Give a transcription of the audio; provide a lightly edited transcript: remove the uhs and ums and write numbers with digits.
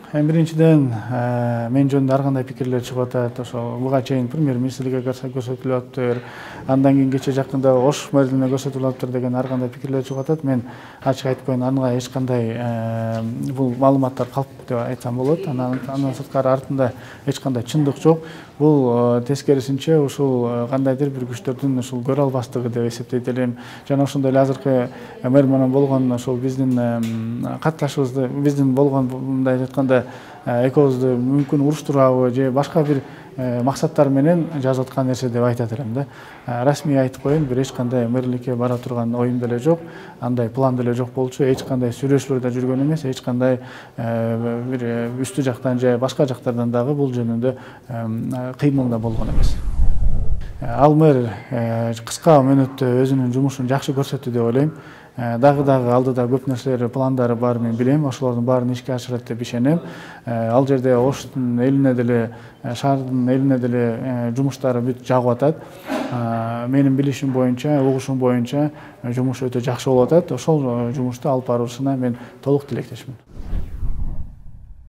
Биринчиден, мен жөнүндө ар кандай пикирлер чыгып атат. Ошо буга чейин премьер-министрге көрсөтүлүп атыптыр. Андан кийин кече жакында Ош мэрлигине көрсөтүлүп атыптыр деген ар кандай пикирлер чыгып атат. Мен ачык айтып коеюн, анга эч кандай бул маалыматтар калп деп айтсам болот. Андан сырткары артында эч кандай чындык жок. Бул тескерисинче ушул кандайдыр бир күчтөрдүн ушул көрө албастыгы деп эсептейт элем. Жана ошондой эле азыркы мэр менен болгон ошол биздин катташыбызды, биздин болгон мындай айтканда экөөбүздү мүмкүн уруштурабы же башка бир максаттар менен жазып аткан нерсе деп айтат элем да. Расмий айтып коеюн, бир эч кандай мэрликке бара турган оюм деле жок, андай план деле жок болчу, эч кандай сүйлөшүүлөр да жүргөн эмес, эч кандай бир үстү жактан же башка жактардан дагы бул жөнүндө кыймыл да болгон эмес. Ал мэр кыска мөөнөттө өзүнүн жумушун жакшы көрсөттү деп ойлойм. Дагы алдыда көп нерселер, пландары бар, мен билем. Ошолордун баарын ишке ашырат деп ишенем. Ал жерде Оштун элине деле, шаардын элине деле жумуштары бүт жагып атат. Менин билишим боюнча, угушум боюнча жумуш өтө жакшы болуп атат. Ошол жумушту алып барылышына мен толук тилектешмин.